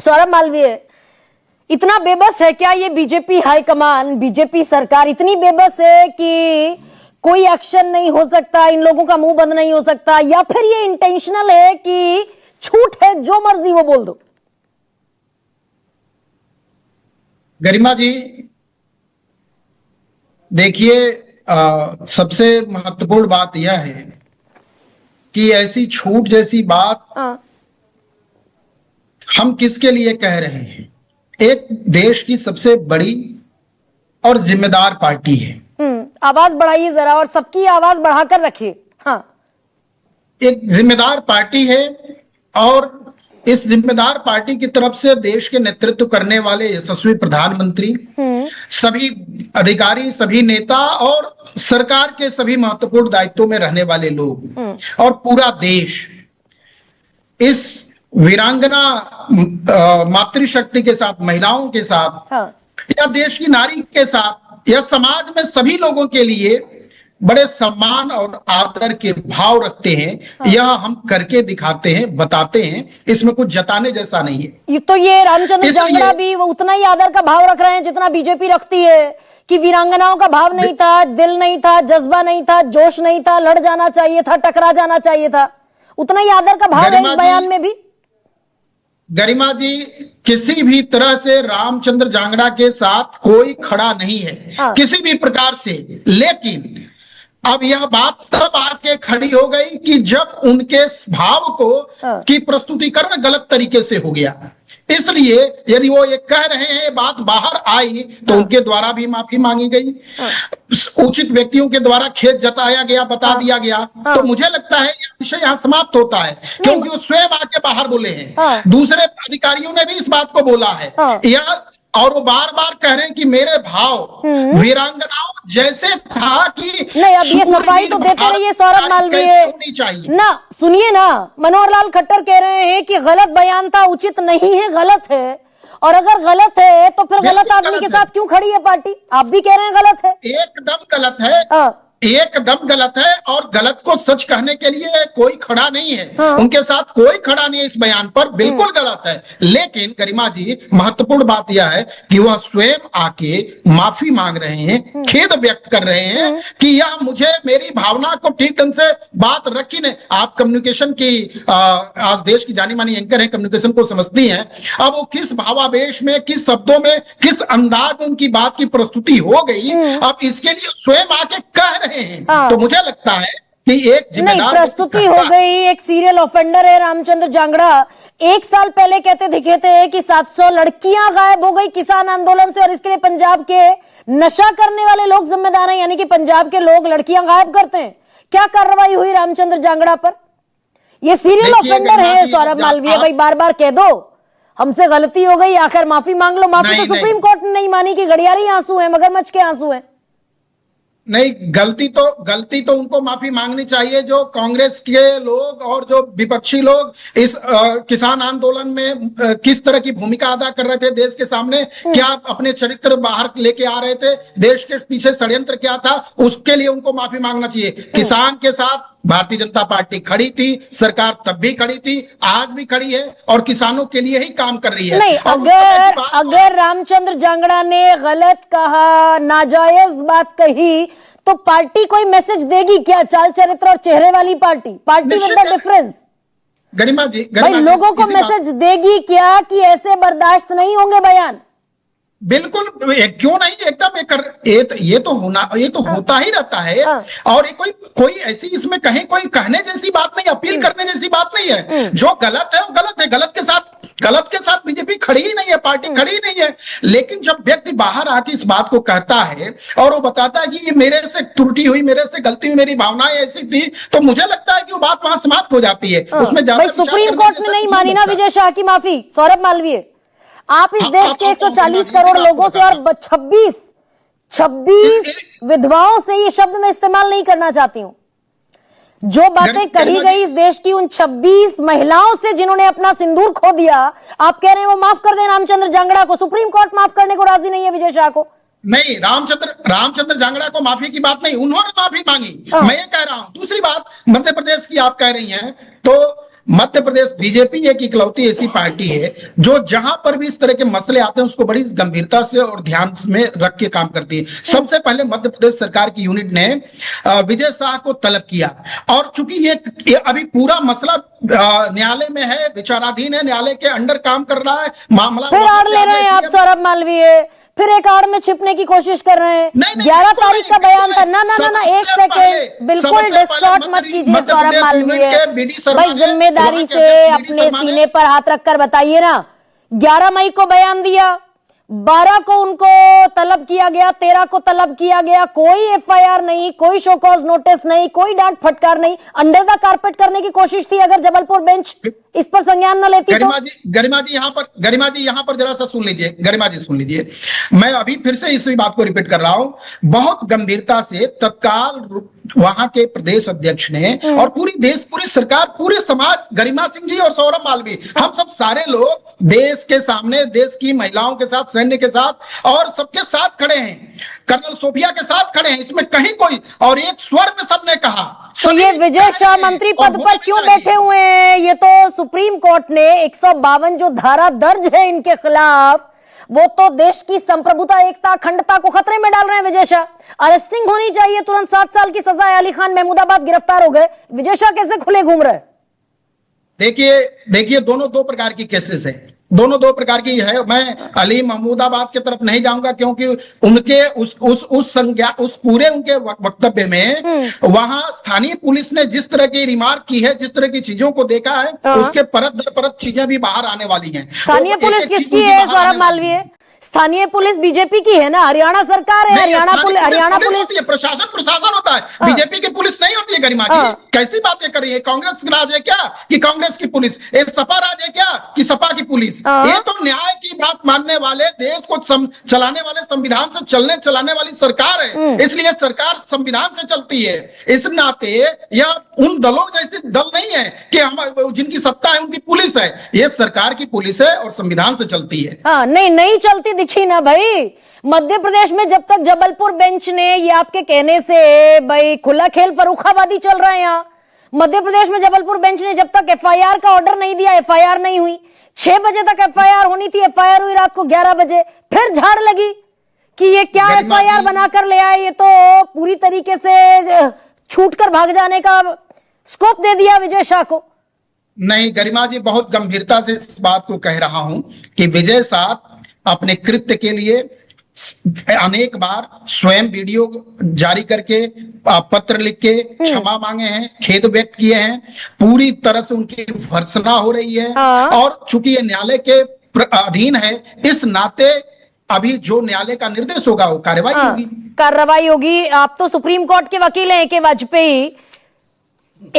सौरभ मालवीय, इतना बेबस है क्या ये बीजेपी हाईकमान, बीजेपी सरकार इतनी बेबस है कि कोई एक्शन नहीं हो सकता, इन लोगों का मुंह बंद नहीं हो सकता, या फिर ये इंटेंशनल है कि छूट है, जो मर्जी वो बोल दो? गरिमा जी देखिए, सबसे महत्वपूर्ण बात यह है कि ऐसी छूट जैसी बात हम किसके लिए कह रहे हैं। एक देश की सबसे बड़ी और जिम्मेदार पार्टी है। आवाज बढ़ाइए जरा और सबकी आवाज बढ़ाकर रखिए। हाँ, एक जिम्मेदार पार्टी है और इस जिम्मेदार पार्टी की तरफ से देश के नेतृत्व करने वाले यशस्वी प्रधानमंत्री, सभी अधिकारी, सभी नेता और सरकार के सभी महत्वपूर्ण दायित्वों में रहने वाले लोग और पूरा देश इस वीरांगना मातृशक्ति के साथ, महिलाओं के साथ, या देश की नारी के साथ, या समाज में सभी लोगों के लिए बड़े सम्मान और आदर के भाव रखते हैं। यह हम करके दिखाते हैं, बताते हैं, इसमें कुछ जताने जैसा नहीं है। तो ये रामचंद्र जांगड़ा भी वो उतना ही आदर का भाव रख रहे हैं जितना बीजेपी रखती है कि वीरांगनाओं का भाव नहीं था, दिल नहीं था, जज्बा नहीं था, जोश नहीं था, लड़ जाना चाहिए था, टकरा जाना चाहिए था, उतना ही आदर का भाव है इस बयान में भी। गरिमा जी, किसी भी तरह से रामचंद्र जांगड़ा के साथ कोई खड़ा नहीं है, किसी भी प्रकार से। लेकिन अब यह बात तब आके खड़ी हो गई कि जब उनके भाव को की प्रस्तुतिकरण गलत तरीके से हो गया। इसलिए यदि वो ये कह रहे हैं, बात बाहर आई, तो उनके द्वारा भी माफी मांगी गई, उचित व्यक्तियों के द्वारा खेद जताया गया, बता दिया गया। तो मुझे लगता है यह विषय यहाँ समाप्त होता है, क्योंकि वो स्वयं आके बाहर बोले हैं। दूसरे अधिकारियों ने भी इस बात को बोला है, यह और वो बार बार कह रहे हैं कि मेरे भाव वीरांगनाओं जैसे था कि नहीं। अब ये सफाई तो देते रहिए सौरभ मालवीय चाहिए ना। सुनिए ना, मनोहर लाल खट्टर कह रहे हैं कि गलत बयान था, उचित नहीं है, गलत है। और अगर गलत है तो फिर गलत आदमी के साथ क्यों खड़ी है पार्टी? आप भी कह रहे हैं गलत है। एकदम गलत है, एकदम गलत है। और गलत को सच कहने के लिए कोई खड़ा नहीं है, उनके साथ कोई खड़ा नहीं है इस बयान पर, बिल्कुल गलत है। लेकिन गरिमा जी, महत्वपूर्ण बात यह है कि वह स्वयं आके माफी मांग रहे हैं, खेद व्यक्त कर रहे हैं कि यह मुझे, मेरी भावना को ठीक ढंग से बात रखी नहीं। आप कम्युनिकेशन की आज देश की जानी मानी एंकर है, कम्युनिकेशन को समझती हैं। अब वो किस भावावेश में, किस शब्दों में, किस अंदाज में उनकी बात की प्रस्तुति हो गई, अब इसके लिए स्वयं आके कह रहे हैं। तो मुझे लगता है कि एक जिम्मेदार प्रस्तुति हो गई। एक सीरियल ऑफेंडर है रामचंद्र जांगड़ा। एक साल पहले कहते दिखे थे कि 700 लड़कियां गायब हो गई किसान आंदोलन से, और इसके लिए पंजाब के नशा करने वाले लोग जिम्मेदार हैं, यानी कि पंजाब के लोग लड़कियां गायब करते हैं। क्या कार्रवाई हुई रामचंद्र जांगड़ा पर? ये सीरियल ऑफेंडर है सौरभ मालवीय भाई, बार बार कह दो हमसे गलती हो गई, आखिर माफी मांग लो। माफी तो सुप्रीम कोर्ट ने नहीं मानी कि घड़ियाली आंसू है, मगरमच्छ के आंसू है। नहीं, गलती तो उनको माफी मांगनी चाहिए, जो कांग्रेस के लोग और जो विपक्षी लोग इस किसान आंदोलन में किस तरह की भूमिका अदा कर रहे थे देश के सामने, क्या अपने चरित्र बाहर लेके आ रहे थे, देश के पीछे षड्यंत्र क्या था, उसके लिए उनको माफी मांगना चाहिए। किसान के साथ भारतीय जनता पार्टी खड़ी थी, सरकार तब भी खड़ी थी, आज भी खड़ी है और किसानों के लिए ही काम कर रही है। नहीं, अगर रामचंद्र जांगड़ा ने गलत कहा, नाजायज बात कही, तो पार्टी कोई मैसेज देगी क्या? चाल चरित्र और चेहरे वाली पार्टी विद द डिफरेंस। गरिमा जी, भाई लोगों को मैसेज देगी क्या कि ऐसे बर्दाश्त नहीं होंगे बयान? बिल्कुल, क्यों नहीं, एकदम ये तो होता ही रहता है। और ये कोई ऐसी इसमें कोई कहने जैसी बात नहीं, अपील करने जैसी बात नहीं है। जो गलत है वो गलत है, गलत के साथ बीजेपी खड़ी ही नहीं है, पार्टी खड़ी ही नहीं है। लेकिन जब व्यक्ति बाहर आके इस बात को कहता है और वो बताता है कि ये मेरे से त्रुटि हुई, मेरे से गलती हुई, मेरी भावनाएं ऐसी थी, तो मुझे लगता है कि वो बात वहां समाप्त हो जाती है। उसमें सुप्रीम कोर्ट ने नहीं मानी ना विजय शाह की माफी। सौरभ मालवीय, आप इस देश के 140 करोड़ लोगों से और 26 विधवाओं से ये शब्द मैं इस्तेमाल नहीं करना चाहती हूं। जो बातें कही गई इस देश की उन 26 महिलाओं से जिन्होंने अपना सिंदूर खो दिया, आप कह रहे हैं वो माफ कर दें रामचंद्र जांगड़ा को? सुप्रीम कोर्ट माफ करने को राजी नहीं है विजय शाह को। नहीं, रामचंद्र जांगड़ा को माफी की बात नहीं, उन्होंने माफी मांगी, मैं ये कह रहा हूं। दूसरी बात, मध्य प्रदेश की आप कह रही हैं, तो मध्य प्रदेश बीजेपी एक इकलौती ऐसी पार्टी है जो जहां पर भी इस तरह के मसले आते हैं उसको बड़ी गंभीरता से और ध्यान में रख के काम करती है। सबसे पहले मध्य प्रदेश सरकार की यूनिट ने विजय शाह को तलब किया, और चूंकि ये अभी पूरा मसला न्यायालय में है, विचाराधीन है, न्यायालय के अंडर काम कर रहा है मामला। फिर आड़ ले रहे हैं आप सौरभ मालवीय, फिर एक आड़ में छिपने की कोशिश कर रहे हैं। 11 तारीख का बयान था। ना, एक सेकेंड, बिल्कुल डिस्टॉर्ट मत कीजिए सौरभ मालवीय भाई, जिम्मेदारी से अपने सीने पर हाथ रखकर बताइए ना। 11 मई को बयान दिया, 12 को उनको तलब किया गया, 13 को तलब किया गया, कोई एफआईआर नहीं, कोई शो कॉज नोटिस नहीं, कोई डांट फटकार नहीं, अंडर द कारपेट करने की कोशिश थी। अगर जबलपुर बेंच इस पर संज्ञान न लेती तो। गरिमा जी यहाँ पर जरा सा सुन लीजिए, गरिमा जी सुन लीजिए, मैं अभी फिर से इसी बात को रिपीट कर रहा हूं। बहुत गंभीरता से तत्काल वहां के प्रदेश अध्यक्ष ने और पूरी सरकार, पूरे समाज, गरिमा सिंह जी और सौरभ मालवीय, हम सब सारे लोग देश के सामने, देश की महिलाओं के साथ, सैन्य के साथ और सबके साथ खड़े हैं, कर्नल सोफिया के साथ खड़े हैं, इसमें कहीं कोई, और एक स्वर में सबने कहा। तो ये विजय शाह मंत्री पद पर क्यों बैठे हुए हैं? ये तो सुप्रीम कोर्ट ने 152 जो धारा दर्ज है इनके खिलाफ, वो तो देश की संप्रभुता, एकता, अखंडता को खतरे में डाल रहे हैं। विजय शाह अरेस्टिंग होनी चाहिए, तुरंत 7 साल की सजा। अली खान महमूदाबाद गिरफ्तार हो गए, विजय शाह कैसे खुले घूम रहे? देखिए दोनों दो प्रकार की केसेस है, दोनों दो प्रकार की है। मैं अली महमूदाबाद की तरफ नहीं जाऊंगा क्योंकि उनके उस पूरे उनके वक्तव्य में वहां स्थानीय पुलिस ने जिस तरह की रिमार्क की है, जिस तरह की चीजों को देखा है, उसके परत दर परत चीजें भी बाहर आने वाली हैं। स्थानीय पुलिस किसकी है सौरभ मालवीय? स्थानीय पुलिस बीजेपी की है ना, हरियाणा सरकार है, हरियाणा पुलिस प्रशासन होता है, बीजेपी की पुलिस नहीं होती है। गरिमा जी कैसी बातें कर रही है? कांग्रेस राज है क्या कि कांग्रेस की पुलिस? ये सपा राज है क्या कि सपा की पुलिस? ये तो न्याय की बात मानने वाले, देश को चलाने वाले, संविधान से चलाने वाली सरकार है, इसलिए सरकार संविधान से चलती है। इस नाते यह उन दलों जैसे दल नहीं है कि हम जिनकी सत्ता है उनकी पुलिस है, ये सरकार की पुलिस है और संविधान से चलती है। नहीं चलती दिखी ना भाई। मध्य प्रदेश में जब तक जबलपुर बेंच ने, ये आपके कहने से भाई खुला खेल फर्रुखाबादी चल रहा है यहाँ। मध्य प्रदेश में जबलपुर बेंच ने जब तक एफआईआर का ऑर्डर नहीं दिया, एफआईआर नहीं हुई। 6 बजे तक एफआईआर होनी थी, एफआईआर हुई रात को 11 बजे, फिर झाड़ लगी कि ये क्या एफआईआर बनाकर ले आए, ये तो पूरी तरीके से छूटकर भाग जाने का स्कोप दे दिया विजय शाह को। नहीं गरिमा जी, बहुत गंभीरता से इस बात को कह रहा हूं कि विजय शाह अपने कृत्य के लिए अनेक बार स्वयं वीडियो जारी करके, पत्र लिख के क्षमा मांगे हैं, खेद व्यक्त किए हैं। पूरी तरह से उनकी भर्त्सना हो रही है और चूंकि ये न्यायालय के अधीन है, इस नाते अभी जो न्यायालय का निर्देश होगा वो कार्रवाई होगी। आप तो सुप्रीम कोर्ट के वकील हैं के वाजपेयी,